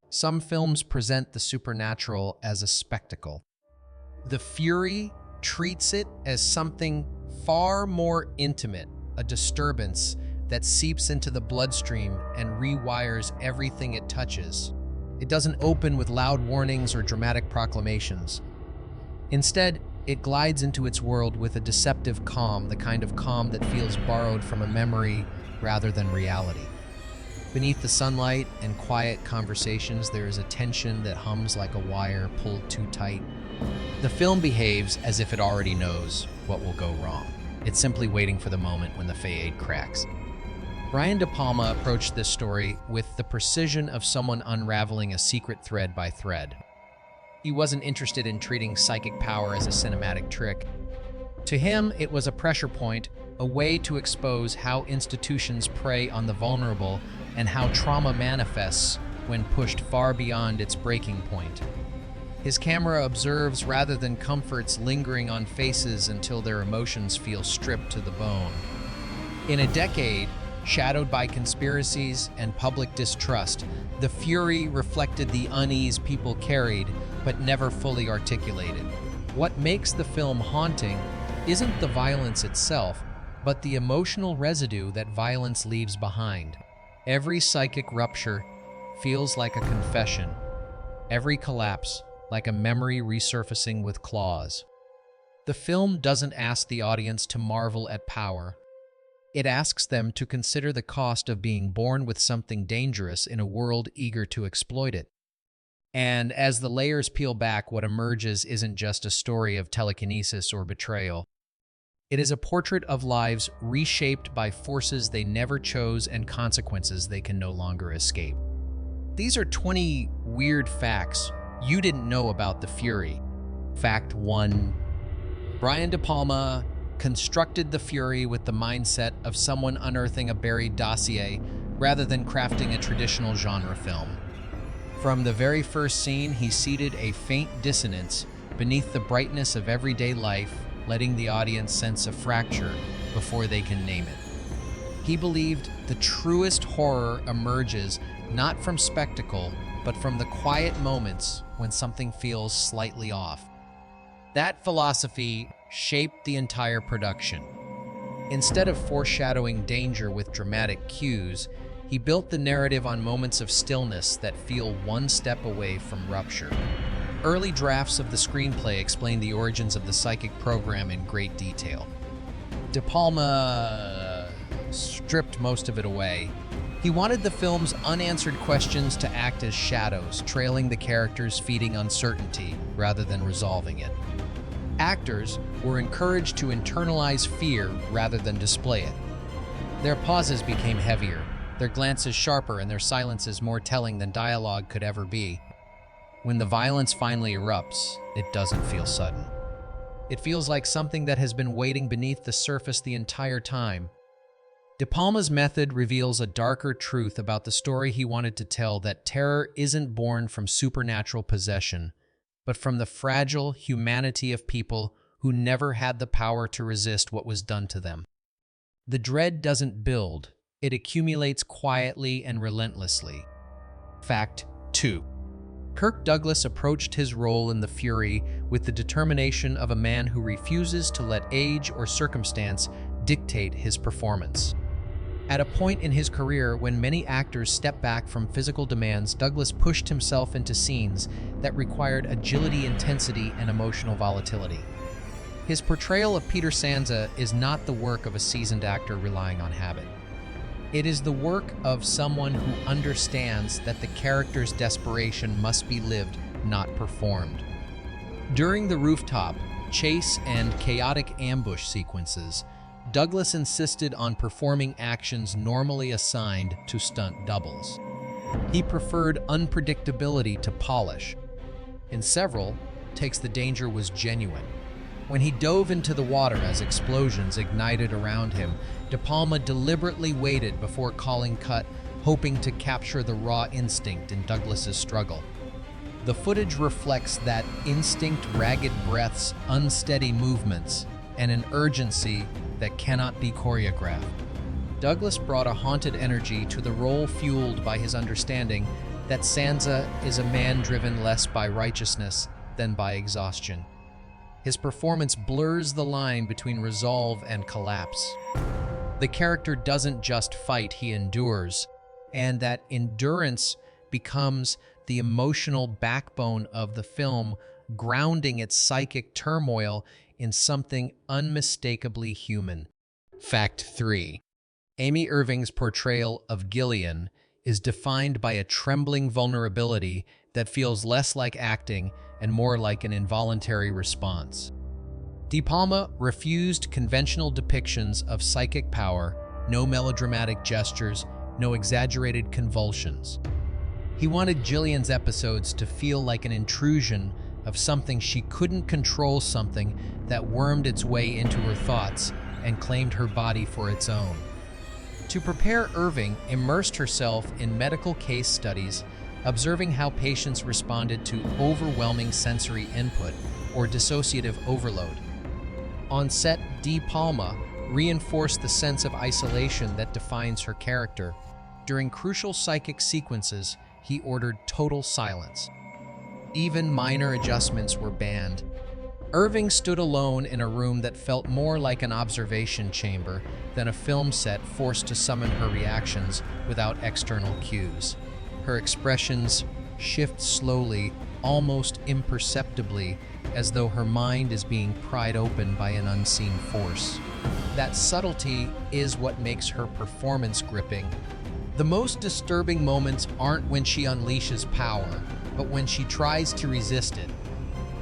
Some films present the supernatural as a spectacle. The Fury treats it as something far more intimate, a disturbance that seeps into the bloodstream and rewires everything it touches. It doesn't open with loud warnings or dramatic proclamations. Instead, it glides into its world with a deceptive calm, the kind of calm that feels borrowed from a memory rather than reality. Beneath the sunlight and quiet conversations, there is a tension that hums like a wire pulled too tight. The film behaves as if it already knows what will go wrong. It's simply waiting for the moment when the fade cracks. Brian De Palma approached this story with the precision of someone unraveling a secret thread by thread. He wasn't interested in treating psychic power as a cinematic trick. To him, it was a pressure point, a way to expose how institutions prey on the vulnerable and how trauma manifests when pushed far beyond its breaking point. His camera observes rather than comforts, lingering on faces until their emotions feel stripped to the bone. In a decade shadowed by conspiracies and public distrust, The Fury reflected the unease people carried but never fully articulated. What makes the film haunting isn't the violence itself, but the emotional residue that violence leaves behind. Every psychic rupture feels like a confession, every collapse like a memory resurfacing with claws. The film doesn't ask the audience to marvel at power. It asks them to consider the cost of being born with something dangerous in a world eager to exploit it. And as the layers peel back, what emerges isn't just a story of telekinesis or betrayal. It is a portrait of lives reshaped by forces they never chose and consequences they can no longer escape. These are 20 weird facts you didn't know about The Fury. Fact 1. Brian De Palma constructed The Fury with the mindset of someone unearthing a buried dossier rather than crafting a traditional genre film. From the very first scene, he seeded a faint dissonance beneath the brightness of everyday life, letting the audience sense a fracture before they can name it. He believed the truest horror emerges not from spectacle, but from the quiet moments when something feels slightly off. That philosophy shaped the entire production. Instead of foreshadowing danger with dramatic cues, he built the narrative on moments of stillness that feel one step away from rupture. Early drafts of the screenplay explain the origins of the psychic program in great detail. De Palma stripped most of it away. He wanted the film's unanswered questions to act as shadows, trailing the characters, feeding uncertainty rather than resolving it. Actors were encouraged to internalize fear rather than display it. Their pauses became heavier, their glances sharper, and their silences more telling than dialogue could ever be. When the violence finally erupts, it doesn't feel sudden. It feels like something that has been waiting beneath the surface the entire time. De Palma's method reveals a darker truth about the story he wanted to tell, that terror isn't born from supernatural possession, but from the fragile humanity of people who never had the power to resist what was done to them. The dread doesn't build, it accumulates quietly and relentlessly. Fact 2. Kirk Douglas approached his role in The Fury with the determination of a man who refuses to let age or circumstance dictate his performance. At a point in his career when many actors step back from physical demands, Douglas pushed himself into scenes that required agility, intensity, and emotional volatility. His portrayal of Peter Sansa is not the work of a seasoned actor relying on habit. It is the work of someone who understands that the character's desperation must be lived, not performed. During the rooftop chase and chaotic ambush sequences, Douglas insisted on performing actions normally assigned to stunt doubles. He preferred unpredictability to polish. In several takes, the danger was genuine. When he dove into the water as explosions ignited around him, De Palma deliberately waited before calling cut, hoping to capture the raw instinct in Douglas's struggle. The footage reflects that instinct, ragged breaths, unsteady movements, and an urgency that cannot be choreographed. Douglas brought a haunted energy to the role, fueled by his understanding that Sansa is a man driven less by righteousness than by exhaustion. His performance blurs the line between resolve and collapse. The character doesn't just fight, he endures, and that endurance becomes the emotional backbone of the film, grounding its psychic turmoil in something unmistakably human. Fact 3. Amy Irving's portrayal of Gillian is defined by a trembling vulnerability that feels less like acting and more like an involuntary response. De Palma refused conventional depictions of psychic power, no melodramatic gestures, no exaggerated convulsions. He wanted Gillian's episodes to feel like an intrusion of something she couldn't control, something that wormed its way into her thoughts and claimed her body for its own. To prepare, Irving immersed herself in medical case studies, observing how patients responded to overwhelming sensory input or dissociative overload. On set, De Palma reinforced the sense of isolation that defines her character. During crucial psychic sequences, he ordered total silence. Even minor adjustments were banned. Irving stood alone in a room that felt more like an observation chamber than a film set forced to summon her reactions without external cues. Her expressions shift slowly, almost imperceptibly, as though her mind is being pried open by an unseen force. That subtlety is what makes her performance gripping. The most disturbing moments aren't when she unleashes power, but when she tries to resist it.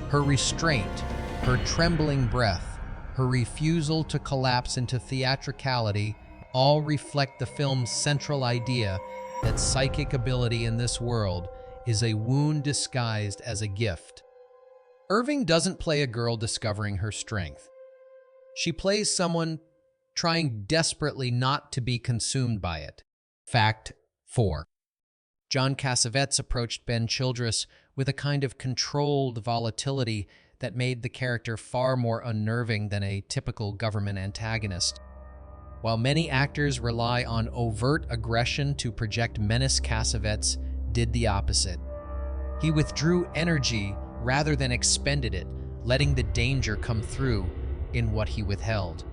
Her restraint, her trembling breath, her refusal to collapse into theatricality all reflect the film's central idea that psychic ability in this world is a wound disguised as a gift. Irving doesn't play a girl discovering her strength. She plays someone trying desperately not to be consumed by it. Fact 4. John Cassavetes approached Ben Childress with a kind of controlled volatility that made the character far more unnerving than a typical government antagonist. While many actors rely on overt aggression to project menace, Cassavetes did the opposite. He withdrew energy rather than expended it, letting the danger come through in what he withheld.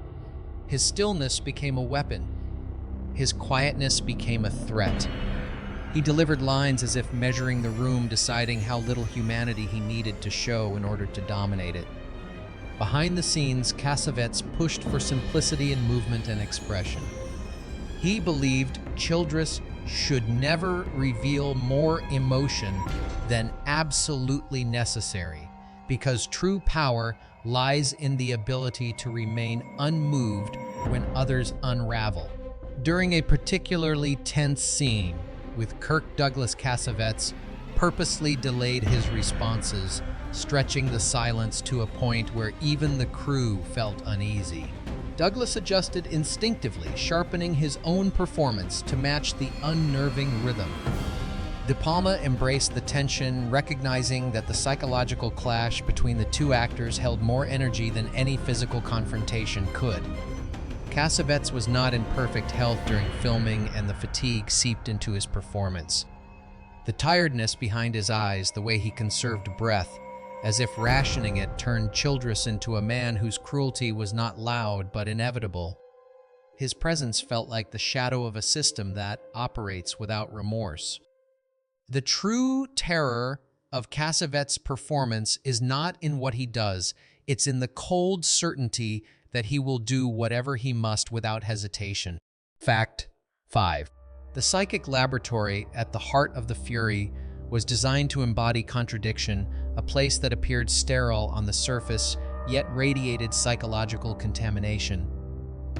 His stillness became a weapon. His quietness became a threat. He delivered lines as if measuring the room, deciding how little humanity he needed to show in order to dominate it. Behind the scenes, Cassavetes pushed for simplicity in movement and expression. He believed Childress should never reveal more emotion than absolutely necessary, because true power lies in the ability to remain unmoved when others unravel. During a particularly tense scene with Kirk Douglas, Cassavetes purposely delayed his responses, stretching the silence to a point where even the crew felt uneasy. Douglas adjusted instinctively, sharpening his own performance to match the unnerving rhythm. De Palma embraced the tension, recognizing that the psychological clash between the two actors held more energy than any physical confrontation could. Cassavetes was not in perfect health during filming, and the fatigue seeped into his performance. The tiredness behind his eyes, the way he conserved breath, as if rationing it, turned Childress into a man whose cruelty was not loud but inevitable. His presence felt like the shadow of a system that operates without remorse. The true terror of Cassavetes' performance is not in what he does, it's in the cold certainty that he will do whatever he must without hesitation. Fact 5. The psychic laboratory at the heart of the Fury was designed to embody contradiction, a place that appeared sterile on the surface, yet radiated psychological contamination.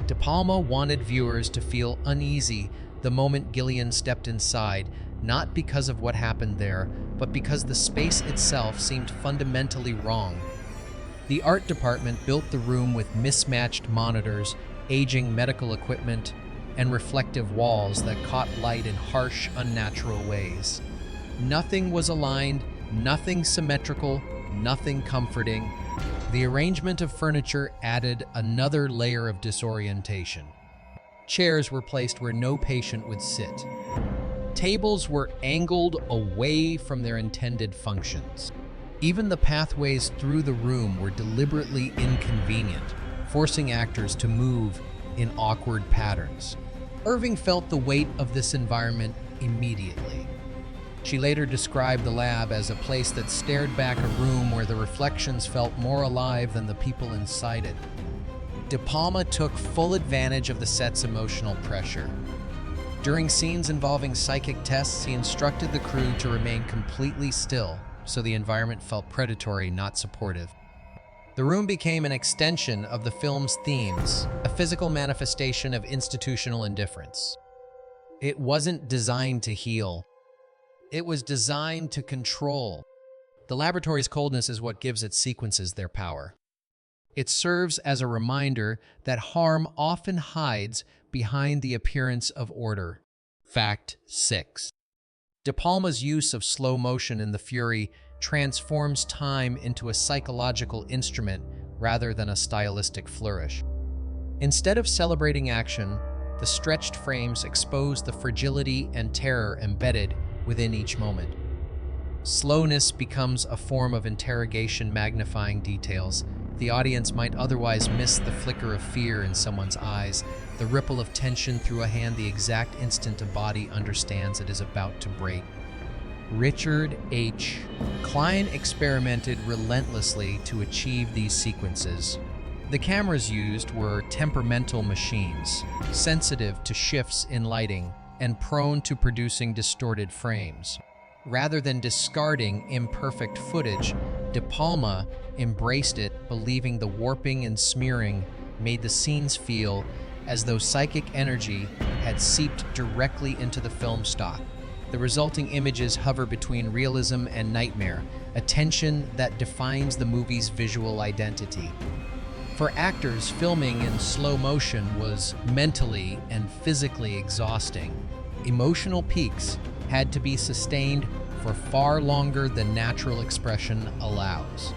De Palma wanted viewers to feel uneasy the moment Gillian stepped inside, not because of what happened there, but because the space itself seemed fundamentally wrong. The art department built the room with mismatched monitors, aging medical equipment, and reflective walls that caught light in harsh, unnatural ways. Nothing was aligned, nothing symmetrical, nothing comforting. The arrangement of furniture added another layer of disorientation. Chairs were placed where no patient would sit. Tables were angled away from their intended functions. Even the pathways through the room were deliberately inconvenient, forcing actors to move in awkward patterns. Irving felt the weight of this environment immediately. She later described the lab as a place that stared back a room where the reflections felt more alive than the people inside it. De Palma took full advantage of the set's emotional pressure. During scenes involving psychic tests, he instructed the crew to remain completely still, so the environment felt predatory, not supportive. The room became an extension of the film's themes, a physical manifestation of institutional indifference. It wasn't designed to heal. It was designed to control. The laboratory's coldness is what gives its sequences their power. It serves as a reminder that harm often hides behind the appearance of order. Fact 6. De Palma's use of slow motion in The Fury transforms time into a psychological instrument rather than a stylistic flourish. Instead of celebrating action, the stretched frames expose the fragility and terror embedded within each moment. Slowness becomes a form of interrogation, magnifying details. The audience might otherwise miss the flicker of fear in someone's eyes, the ripple of tension through a hand the exact instant a body understands it is about to break. Richard H. Klein experimented relentlessly to achieve these sequences. The cameras used were temperamental machines, sensitive to shifts in lighting and prone to producing distorted frames. Rather than discarding imperfect footage, De Palma embraced it, believing the warping and smearing made the scenes feel as though psychic energy had seeped directly into the film stock. The resulting images hover between realism and nightmare, a tension that defines the movie's visual identity. For actors, filming in slow motion was mentally and physically exhausting. Emotional peaks had to be sustained for far longer than natural expression allows.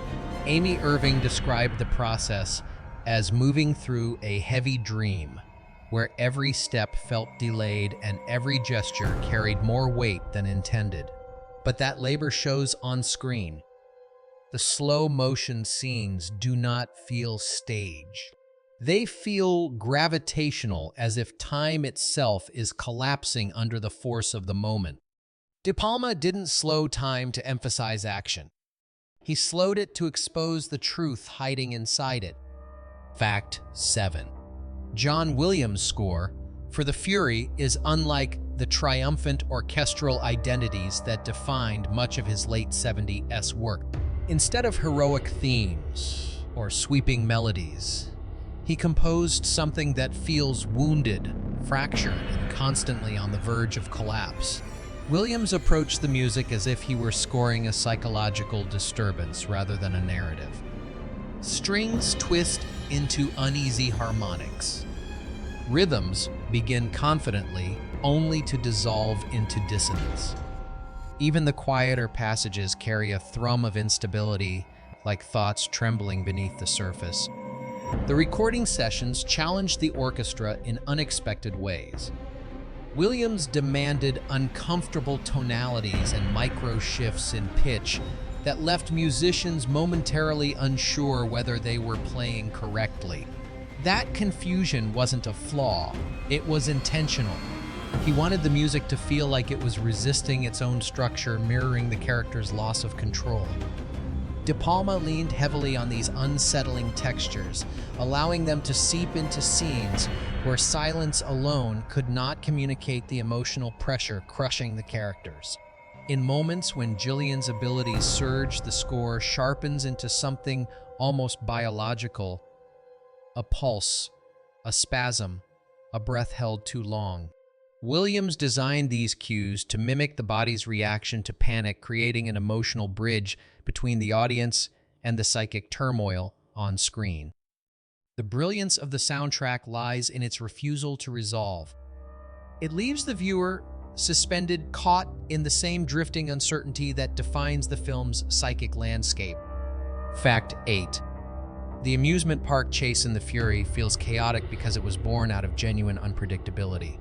Amy Irving described the process as moving through a heavy dream, where every step felt delayed and every gesture carried more weight than intended. But that labor shows on screen. The slow motion scenes do not feel staged. They feel gravitational, as if time itself is collapsing under the force of the moment. De Palma didn't slow time to emphasize action. He slowed it to expose the truth hiding inside it. Fact 7. John Williams' score for The Fury is unlike the triumphant orchestral identities that defined much of his late 70s work. Instead of heroic themes or sweeping melodies, he composed something that feels wounded, fractured, and constantly on the verge of collapse. Williams approached the music as if he were scoring a psychological disturbance rather than a narrative. Strings twist into uneasy harmonics. Rhythms begin confidently, only to dissolve into dissonance. Even the quieter passages carry a thrum of instability, like thoughts trembling beneath the surface. The recording sessions challenged the orchestra in unexpected ways. Williams demanded uncomfortable tonalities and micro shifts in pitch that left musicians momentarily unsure whether they were playing correctly. That confusion wasn't a flaw, it was intentional. He wanted the music to feel like it was resisting its own structure, mirroring the character's loss of control. De Palma leaned heavily on these unsettling textures, allowing them to seep into scenes where silence alone could not communicate the emotional pressure crushing the characters. In moments when Gillian's abilities surge, the score sharpens into something almost biological, a pulse, a spasm, a breath held too long. Williams designed these cues to mimic the body's reaction to panic, creating an emotional bridge between the audience and the psychic turmoil on screen. The brilliance of the soundtrack lies in its refusal to resolve. It leaves the viewer suspended, caught in the same drifting uncertainty that defines the film's psychic landscape. Fact 8. The amusement park chase in The Fury feels chaotic because it was born out of genuine unpredictability.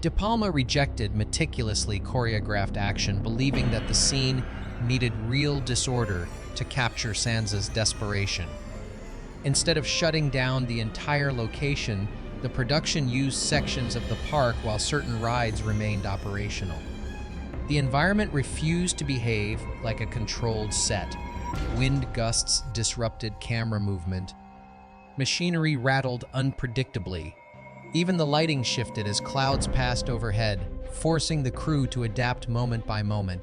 De Palma rejected meticulously choreographed action, believing that the scene needed real disorder to capture Sansa's desperation. Instead of shutting down the entire location, the production used sections of the park while certain rides remained operational. The environment refused to behave like a controlled set. Wind gusts disrupted camera movement. Machinery rattled unpredictably. Even the lighting shifted as clouds passed overhead, forcing the crew to adapt moment by moment.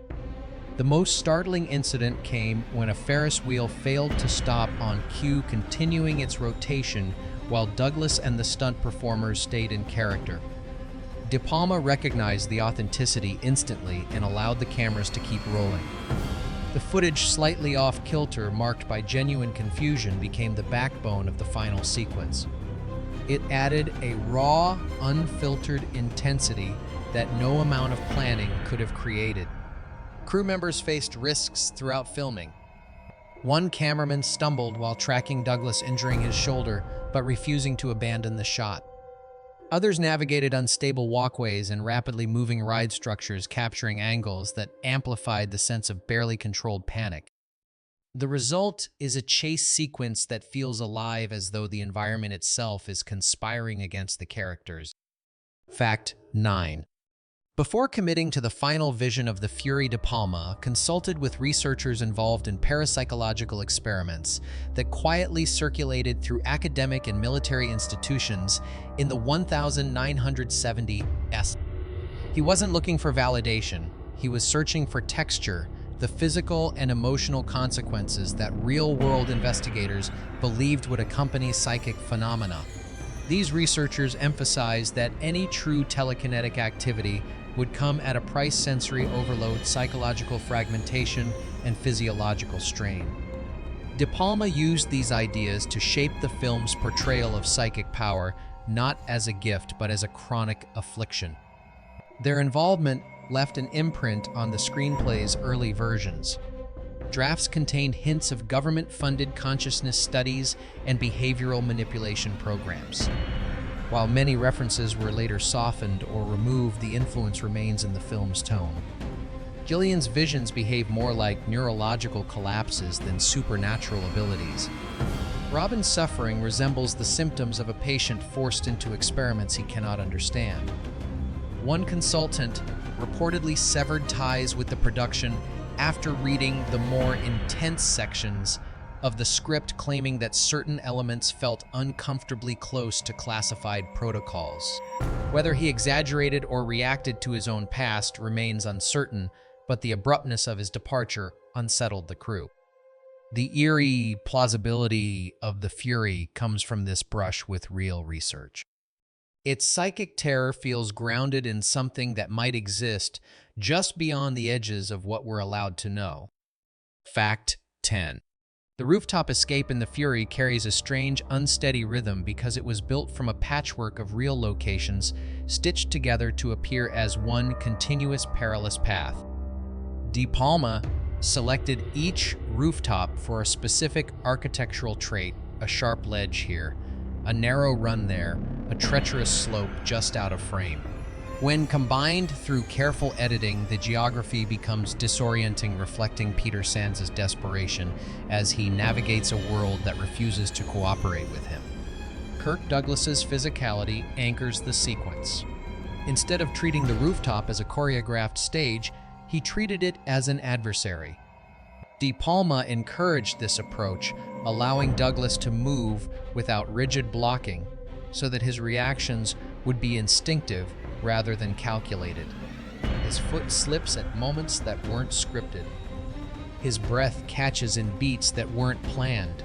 The most startling incident came when a Ferris wheel failed to stop on cue, continuing its rotation while Douglas and the stunt performers stayed in character. De Palma recognized the authenticity instantly and allowed the cameras to keep rolling. The footage, slightly off kilter, marked by genuine confusion, became the backbone of the final sequence. It added a raw, unfiltered intensity that no amount of planning could have created. Crew members faced risks throughout filming. One cameraman stumbled while tracking Douglas, injuring his shoulder, but refusing to abandon the shot. Others navigated unstable walkways and rapidly moving ride structures, capturing angles that amplified the sense of barely controlled panic. The result is a chase sequence that feels alive, as though the environment itself is conspiring against the characters. Fact 9. Before committing to the final vision of the Fury, De Palma consulted with researchers involved in parapsychological experiments that quietly circulated through academic and military institutions in the 1970s. He wasn't looking for validation. He was searching for texture, the physical and emotional consequences that real-world investigators believed would accompany psychic phenomena. These researchers emphasized that any true telekinetic activity would come at a price: sensory overload, psychological fragmentation, and physiological strain. De Palma used these ideas to shape the film's portrayal of psychic power, not as a gift but as a chronic affliction. Their involvement left an imprint on the screenplay's early versions. Drafts contained hints of government-funded consciousness studies and behavioral manipulation programs. While many references were later softened or removed, the influence remains in the film's tone. Gillian's visions behave more like neurological collapses than supernatural abilities. Robin's suffering resembles the symptoms of a patient forced into experiments he cannot understand. One consultant reportedly severed ties with the production after reading the more intense sections of the script, claiming that certain elements felt uncomfortably close to classified protocols. Whether he exaggerated or reacted to his own past remains uncertain, but the abruptness of his departure unsettled the crew. The eerie plausibility of the Fury comes from this brush with real research. Its psychic terror feels grounded in something that might exist just beyond the edges of what we're allowed to know. Fact 10. The rooftop escape in the Fury carries a strange, unsteady rhythm because it was built from a patchwork of real locations stitched together to appear as one continuous perilous path. De Palma selected each rooftop for a specific architectural trait: a sharp ledge here, a narrow run there, a treacherous slope just out of frame. When combined through careful editing, the geography becomes disorienting, reflecting Peter Sands' desperation as he navigates a world that refuses to cooperate with him. Kirk Douglas's physicality anchors the sequence. Instead of treating the rooftop as a choreographed stage, he treated it as an adversary. De Palma encouraged this approach, allowing Douglas to move without rigid blocking, so that his reactions would be instinctive rather than calculated. His foot slips at moments that weren't scripted. His breath catches in beats that weren't planned.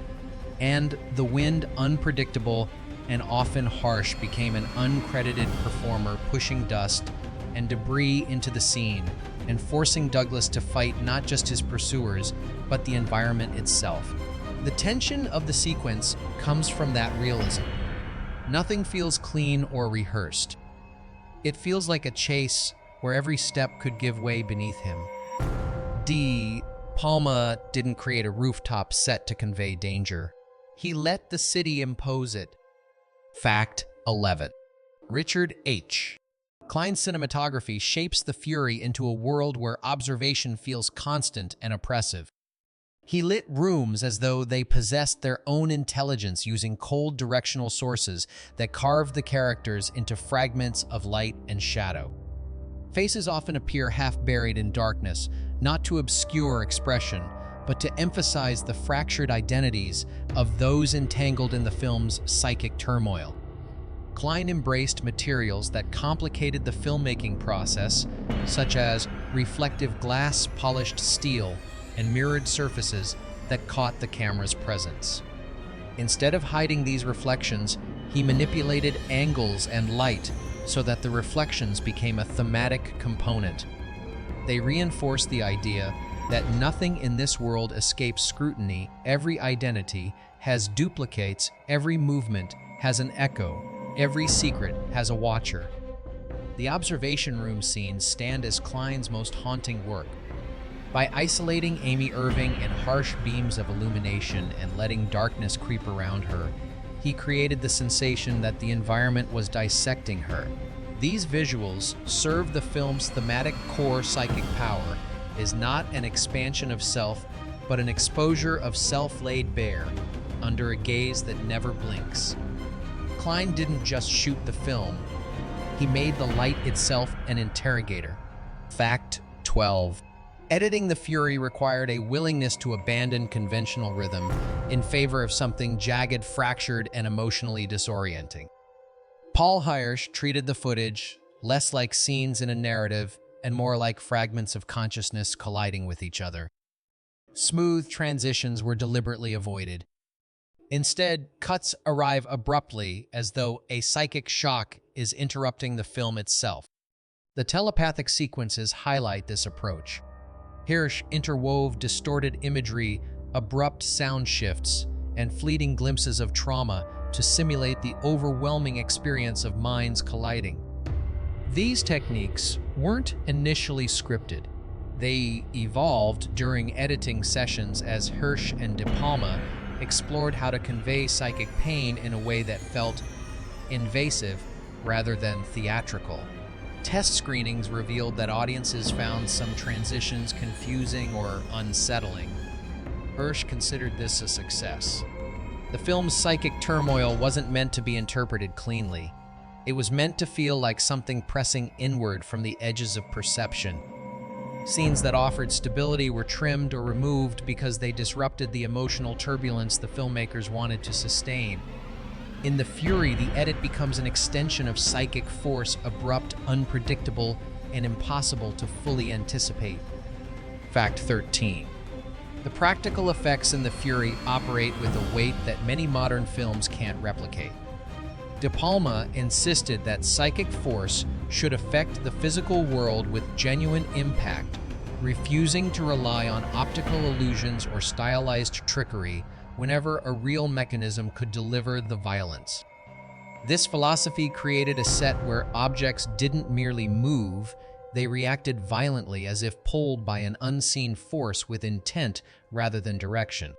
And the wind, unpredictable and often harsh, became an uncredited performer, pushing dust and debris into the scene and forcing Douglas to fight not just his pursuers, but the environment itself. The tension of the sequence comes from that realism. Nothing feels clean or rehearsed. It feels like a chase where every step could give way beneath him. De Palma didn't create a rooftop set to convey danger. He let the city impose it. Fact 11. Richard H. Klein's cinematography shapes the Fury into a world where observation feels constant and oppressive. He lit rooms as though they possessed their own intelligence, using cold directional sources that carved the characters into fragments of light and shadow. Faces often appear half-buried in darkness, not to obscure expression, but to emphasize the fractured identities of those entangled in the film's psychic turmoil. Klein embraced materials that complicated the filmmaking process, such as reflective glass, polished steel, and mirrored surfaces that caught the camera's presence. Instead of hiding these reflections, he manipulated angles and light so that the reflections became a thematic component. They reinforced the idea that nothing in this world escapes scrutiny. Every identity has duplicates, every movement has an echo, every secret has a watcher. The observation room scenes stand as Klein's most haunting work. By isolating Amy Irving in harsh beams of illumination and letting darkness creep around her, he created the sensation that the environment was dissecting her. These visuals serve the film's thematic core. Psychic power is not an expansion of self, but an exposure of self laid bare under a gaze that never blinks. Klein didn't just shoot the film, he made the light itself an interrogator. Fact 12. Editing the Fury required a willingness to abandon conventional rhythm in favor of something jagged, fractured, and emotionally disorienting. Paul Hirsch treated the footage less like scenes in a narrative and more like fragments of consciousness colliding with each other. Smooth transitions were deliberately avoided. Instead, cuts arrive abruptly, as though a psychic shock is interrupting the film itself. The telepathic sequences highlight this approach. Hirsch interwove distorted imagery, abrupt sound shifts, and fleeting glimpses of trauma to simulate the overwhelming experience of minds colliding. These techniques weren't initially scripted. They evolved during editing sessions as Hirsch and De Palma explored how to convey psychic pain in a way that felt invasive rather than theatrical. Test screenings revealed that audiences found some transitions confusing or unsettling. Hirsch considered this a success. The film's psychic turmoil wasn't meant to be interpreted cleanly. It was meant to feel like something pressing inward from the edges of perception. Scenes that offered stability were trimmed or removed because they disrupted the emotional turbulence the filmmakers wanted to sustain. In The Fury, the edit becomes an extension of psychic force, abrupt, unpredictable, and impossible to fully anticipate. Fact 13. The practical effects in The Fury operate with a weight that many modern films can't replicate. De Palma insisted that psychic force should affect the physical world with genuine impact, refusing to rely on optical illusions or stylized trickery whenever a real mechanism could deliver the violence. This philosophy created a set where objects didn't merely move, they reacted violently as if pulled by an unseen force with intent rather than direction.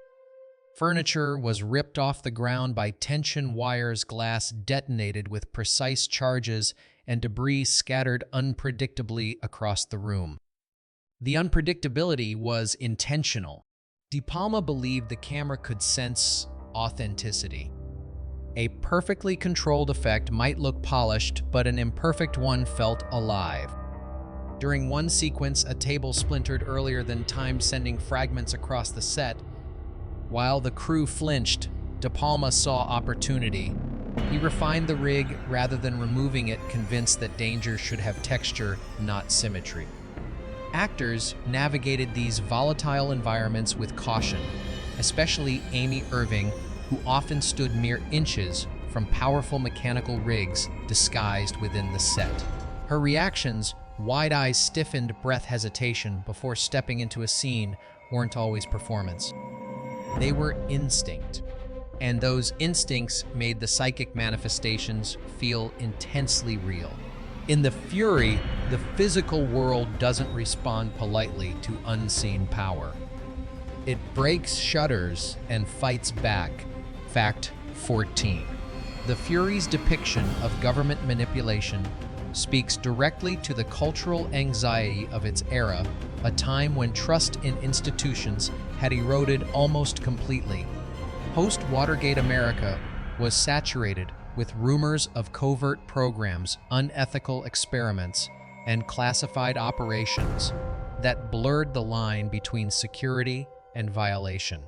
Furniture was ripped off the ground by tension wires, glass detonated with precise charges, and debris scattered unpredictably across the room. The unpredictability was intentional. De Palma believed the camera could sense authenticity. A perfectly controlled effect might look polished, but an imperfect one felt alive. During one sequence, a table splintered earlier than timed, sending fragments across the set. While the crew flinched, De Palma saw opportunity. He refined the rig rather than removing it, convinced that danger should have texture, not symmetry. Actors navigated these volatile environments with caution, especially Amy Irving, who often stood mere inches from powerful mechanical rigs disguised within the set. Her reactions, wide eyes stiffened, breath hesitation before stepping into a scene, weren't always performance. They were instinct, and those instincts made the psychic manifestations feel intensely real. In The Fury, the physical world doesn't respond politely to unseen power. It breaks shutters and fights back. Fact 14. The Fury's depiction of government manipulation speaks directly to the cultural anxiety of its era, a time when trust in institutions had eroded almost completely. Post-Watergate America was saturated with rumors of covert programs, unethical experiments, and classified operations that blurred the line between security and violation.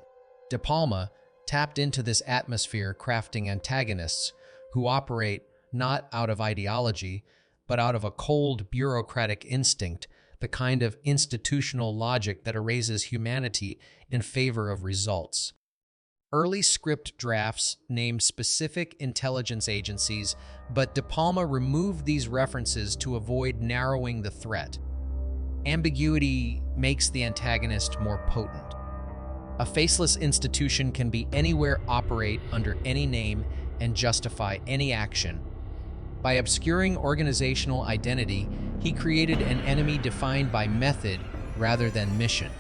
De Palma tapped into this atmosphere, crafting antagonists who operate not out of ideology, but out of a cold bureaucratic instinct, the kind of institutional logic that erases humanity in favor of results. Early script drafts named specific intelligence agencies, but De Palma removed these references to avoid narrowing the threat. Ambiguity makes the antagonist more potent. A faceless institution can be anywhere, operate under any name, and justify any action. By obscuring organizational identity, he created an enemy defined by method rather than mission.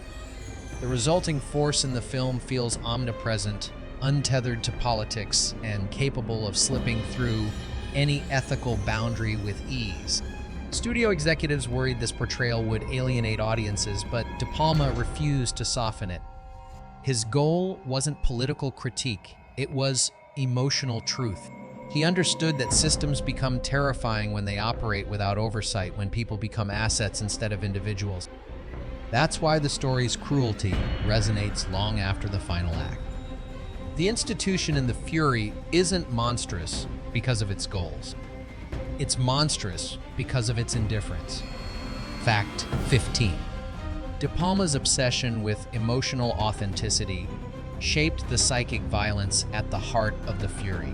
The resulting force in the film feels omnipresent, untethered to politics, and capable of slipping through any ethical boundary with ease. Studio executives worried this portrayal would alienate audiences, but De Palma refused to soften it. His goal wasn't political critique, it was emotional truth. He understood that systems become terrifying when they operate without oversight, when people become assets instead of individuals. That's why the story's cruelty resonates long after the final act. The institution in The Fury isn't monstrous because of its goals. It's monstrous because of its indifference. Fact 15. De Palma's obsession with emotional authenticity shaped the psychic violence at the heart of The Fury.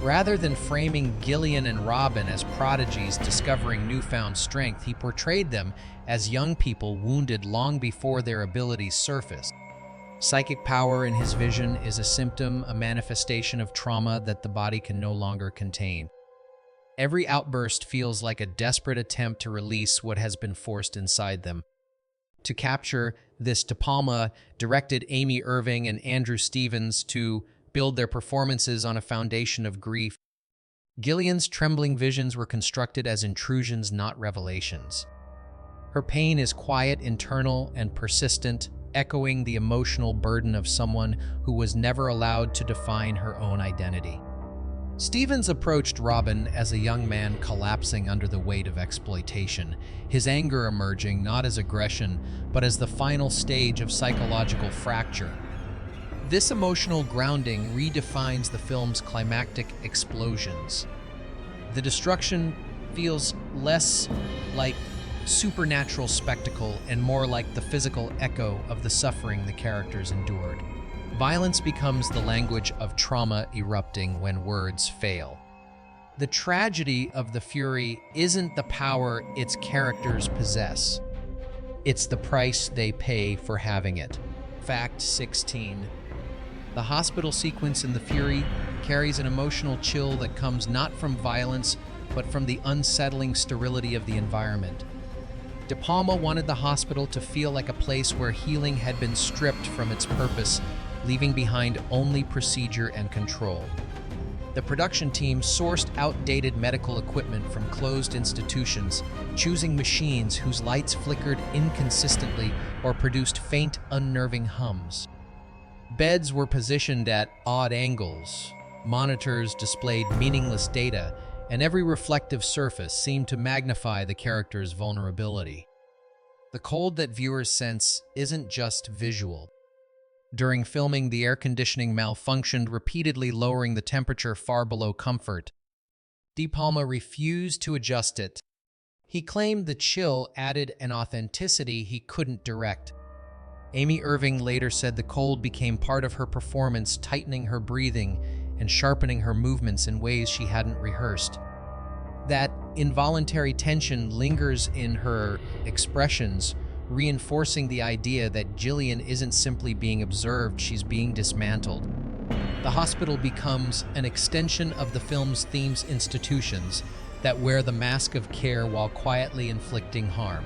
Rather than framing Gillian and Robin as prodigies discovering newfound strength, he portrayed them as young people wounded long before their abilities surfaced. Psychic power in his vision is a symptom, a manifestation of trauma that the body can no longer contain. Every outburst feels like a desperate attempt to release what has been forced inside them. To capture this, De Palma directed Amy Irving and Andrew Stevens to build their performances on a foundation of grief. Gillian's trembling visions were constructed as intrusions, not revelations. Her pain is quiet, internal, and persistent, echoing the emotional burden of someone who was never allowed to define her own identity. Stevens approached Robin as a young man collapsing under the weight of exploitation, his anger emerging not as aggression, but as the final stage of psychological fracture. This emotional grounding redefines the film's climactic explosions. The destruction feels less like supernatural spectacle and more like the physical echo of the suffering the characters endured. Violence becomes the language of trauma erupting when words fail. The tragedy of The Fury isn't the power its characters possess. It's the price they pay for having it. Fact 16. The hospital sequence in The Fury carries an emotional chill that comes not from violence, but from the unsettling sterility of the environment. De Palma wanted the hospital to feel like a place where healing had been stripped from its purpose, leaving behind only procedure and control. The production team sourced outdated medical equipment from closed institutions, choosing machines whose lights flickered inconsistently or produced faint, unnerving hums. Beds were positioned at odd angles, monitors displayed meaningless data, and every reflective surface seemed to magnify the character's vulnerability. The cold that viewers sense isn't just visual. During filming, the air conditioning malfunctioned, repeatedly lowering the temperature far below comfort. De Palma refused to adjust it. He claimed the chill added an authenticity he couldn't direct. Amy Irving later said the cold became part of her performance, tightening her breathing and sharpening her movements in ways she hadn't rehearsed. That involuntary tension lingers in her expressions, reinforcing the idea that Gillian isn't simply being observed, she's being dismantled. The hospital becomes an extension of the film's theme's institutions that wear the mask of care while quietly inflicting harm.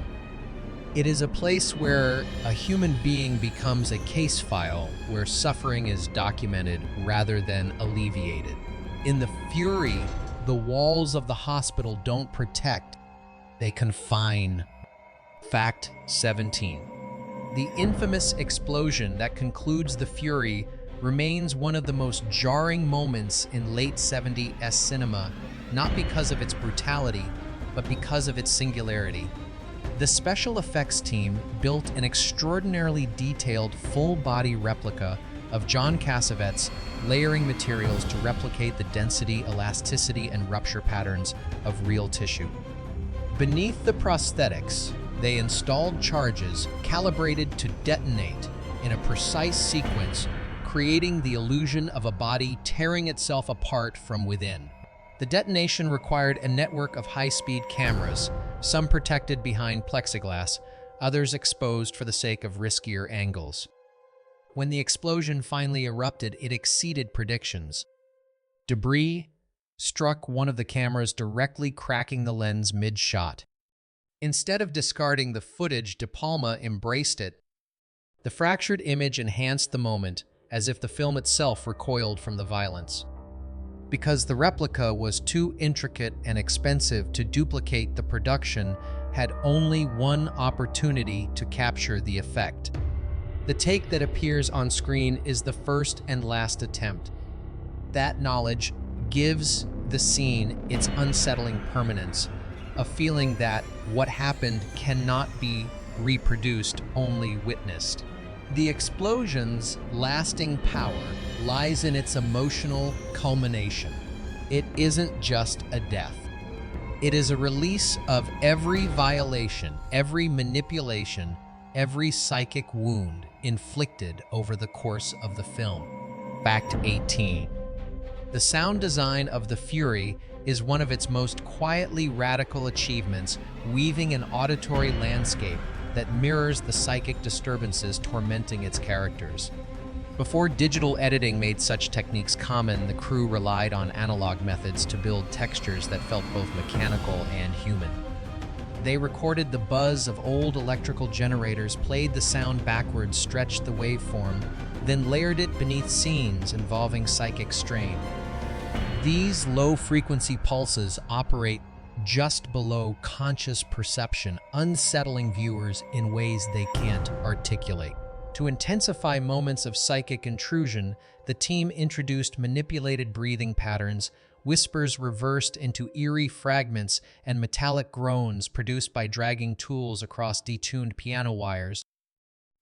It is a place where a human being becomes a case file, where suffering is documented rather than alleviated. In The Fury, the walls of the hospital don't protect, they confine. Fact 17. The infamous explosion that concludes the Fury remains one of the most jarring moments in late 70s cinema, not because of its brutality, but because of its singularity. The special effects team built an extraordinarily detailed full-body replica of John Cassavetes, layering materials to replicate the density, elasticity, and rupture patterns of real tissue. Beneath the prosthetics, they installed charges calibrated to detonate in a precise sequence, creating the illusion of a body tearing itself apart from within. The detonation required a network of high-speed cameras, some protected behind plexiglass, others exposed for the sake of riskier angles. When the explosion finally erupted, it exceeded predictions. Debris struck one of the cameras, directly cracking the lens mid-shot. Instead of discarding the footage, De Palma embraced it. The fractured image enhanced the moment, as if the film itself recoiled from the violence. Because the replica was too intricate and expensive to duplicate, the production had only one opportunity to capture the effect. The take that appears on screen is the first and last attempt. That knowledge gives the scene its unsettling permanence, a feeling that what happened cannot be reproduced, only witnessed. The explosion's lasting power lies in its emotional culmination. It isn't just a death. It is a release of every violation, every manipulation, every psychic wound inflicted over the course of the film. Fact 18. The sound design of The Fury is one of its most quietly radical achievements, weaving an auditory landscape that mirrors the psychic disturbances tormenting its characters. Before digital editing made such techniques common, the crew relied on analog methods to build textures that felt both mechanical and human. They recorded the buzz of old electrical generators, played the sound backwards, stretched the waveform, then layered it beneath scenes involving psychic strain. These low-frequency pulses operate just below conscious perception, unsettling viewers in ways they can't articulate. To intensify moments of psychic intrusion, the team introduced manipulated breathing patterns, whispers reversed into eerie fragments, and metallic groans produced by dragging tools across detuned piano wires.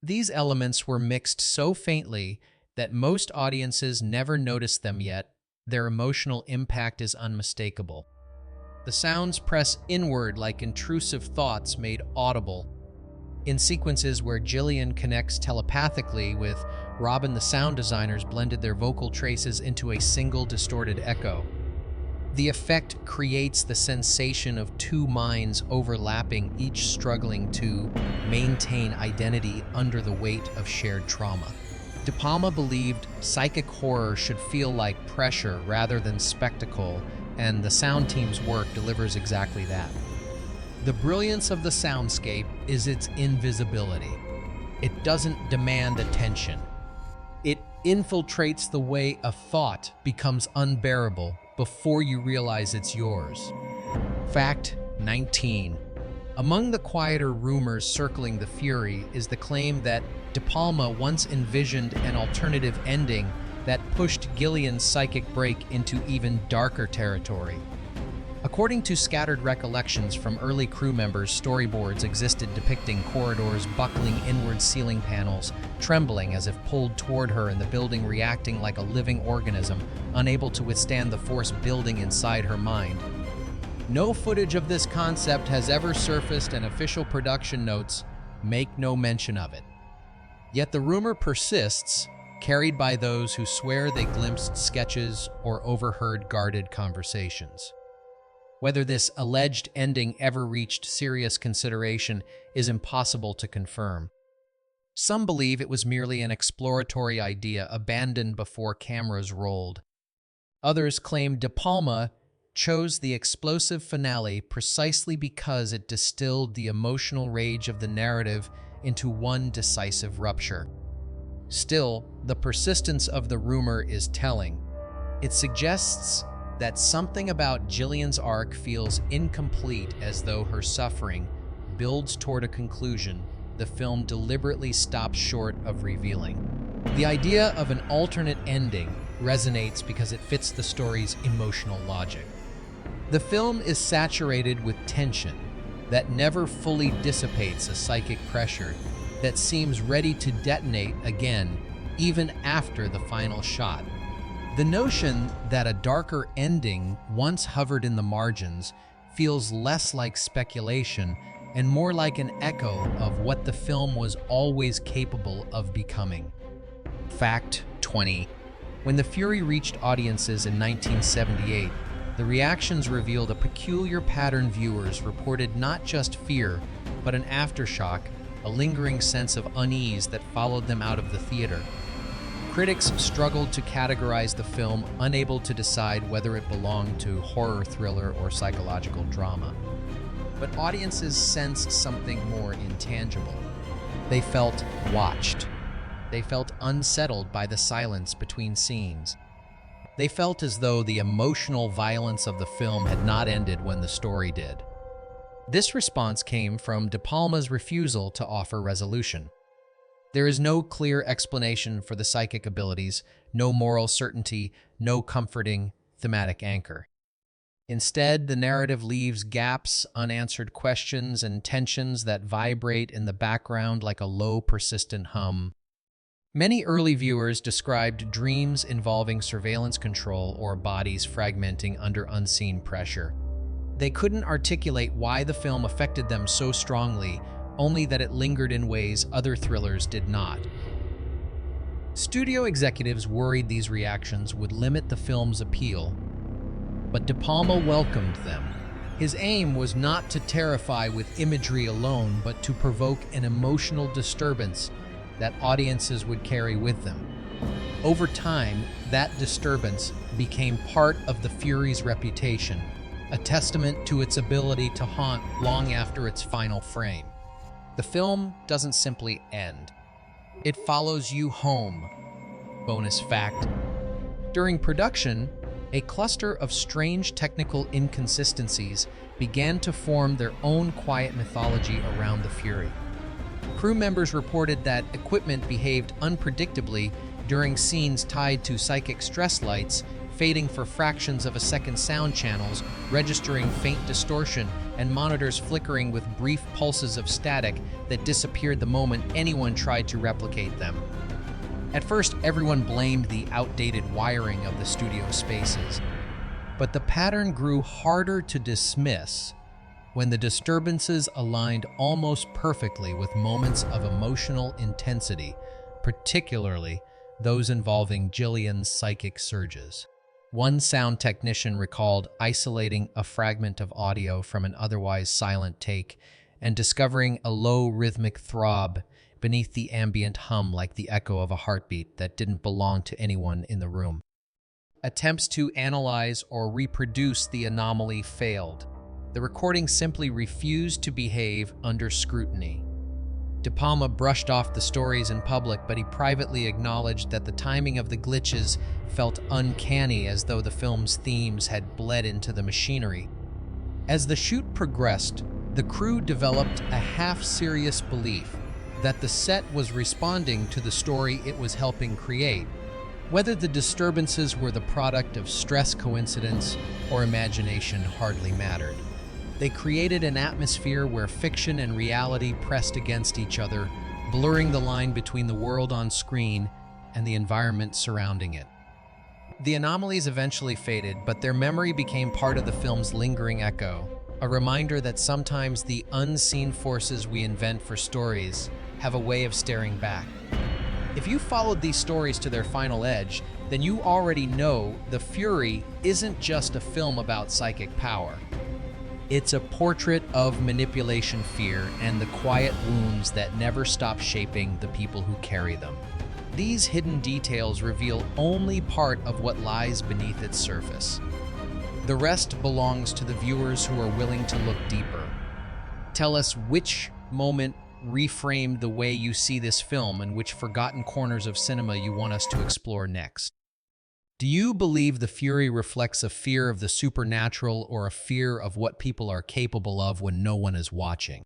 These elements were mixed so faintly that most audiences never noticed them, yet their emotional impact is unmistakable. The sounds press inward like intrusive thoughts made audible. In sequences where Gillian connects telepathically with Robin, the sound designers blended their vocal traces into a single distorted echo. The effect creates the sensation of two minds overlapping, each struggling to maintain identity under the weight of shared trauma. De Palma believed psychic horror should feel like pressure rather than spectacle, and the sound team's work delivers exactly that. The brilliance of the soundscape is its invisibility. It doesn't demand attention. It infiltrates the way a thought becomes unbearable before you realize it's yours. Fact 19. Among the quieter rumors circling The Fury is the claim that De Palma once envisioned an alternative ending that pushed Gillian's psychic break into even darker territory. According to scattered recollections from early crew members, storyboards existed depicting corridors buckling inward, ceiling panels trembling as if pulled toward her, and the building reacting like a living organism, unable to withstand the force building inside her mind. No footage of this concept has ever surfaced, and official production notes make no mention of it. Yet the rumor persists, carried by those who swear they glimpsed sketches or overheard guarded conversations. Whether this alleged ending ever reached serious consideration is impossible to confirm. Some believe it was merely an exploratory idea abandoned before cameras rolled. Others claim De Palma chose the explosive finale precisely because it distilled the emotional rage of the narrative into one decisive rupture. Still, the persistence of the rumor is telling. It suggests that something about Jillian's arc feels incomplete, as though her suffering builds toward a conclusion the film deliberately stops short of revealing. The idea of an alternate ending resonates because it fits the story's emotional logic. The film is saturated with tension that never fully dissipates, a psychic pressure that seems ready to detonate again even after the final shot. The notion that a darker ending once hovered in the margins feels less like speculation and more like an echo of what the film was always capable of becoming. Fact 20. When The Fury reached audiences in 1978, the reactions revealed a peculiar pattern. Viewers reported not just fear, but an aftershock, a lingering sense of unease that followed them out of the theater. Critics struggled to categorize the film, unable to decide whether it belonged to horror, thriller, or psychological drama. But audiences sensed something more intangible. They felt watched. They felt unsettled by the silence between scenes. They felt as though the emotional violence of the film had not ended when the story did. This response came from De Palma's refusal to offer resolution. There is no clear explanation for the psychic abilities, no moral certainty, no comforting thematic anchor. Instead, the narrative leaves gaps, unanswered questions, and tensions that vibrate in the background like a low, persistent hum. Many early viewers described dreams involving surveillance control or bodies fragmenting under unseen pressure. They couldn't articulate why the film affected them so strongly, only that it lingered in ways other thrillers did not. Studio executives worried these reactions would limit the film's appeal, but De Palma welcomed them. His aim was not to terrify with imagery alone, but to provoke an emotional disturbance that audiences would carry with them. Over time, that disturbance became part of The Fury's reputation, a testament to its ability to haunt long after its final frame. The film doesn't simply end. It follows you home. Bonus fact: during production, a cluster of strange technical inconsistencies began to form their own quiet mythology around The Fury. Crew members reported that equipment behaved unpredictably during scenes tied to psychic stress lights, fading for fractions of a second, sound channels registering faint distortion, and monitors flickering with brief pulses of static that disappeared the moment anyone tried to replicate them. At first, everyone blamed the outdated wiring of the studio spaces, but the pattern grew harder to dismiss when the disturbances aligned almost perfectly with moments of emotional intensity, particularly those involving Jillian's psychic surges. One sound technician recalled isolating a fragment of audio from an otherwise silent take and discovering a low rhythmic throb beneath the ambient hum, like the echo of a heartbeat that didn't belong to anyone in the room. Attempts to analyze or reproduce the anomaly failed. The recording simply refused to behave under scrutiny. De Palma brushed off the stories in public, but he privately acknowledged that the timing of the glitches felt uncanny, as though the film's themes had bled into the machinery. As the shoot progressed, the crew developed a half-serious belief that the set was responding to the story it was helping create. Whether the disturbances were the product of stress, coincidence, or imagination hardly mattered. They created an atmosphere where fiction and reality pressed against each other, blurring the line between the world on screen and the environment surrounding it. The anomalies eventually faded, but their memory became part of the film's lingering echo, a reminder that sometimes the unseen forces we invent for stories have a way of staring back. If you followed these stories to their final edge, then you already know The Fury isn't just a film about psychic power. It's a portrait of manipulation, fear, and the quiet wounds that never stop shaping the people who carry them. These hidden details reveal only part of what lies beneath its surface. The rest belongs to the viewers who are willing to look deeper. Tell us which moment reframed the way you see this film and which forgotten corners of cinema you want us to explore next. Do you believe the fury reflects a fear of the supernatural or a fear of what people are capable of when no one is watching?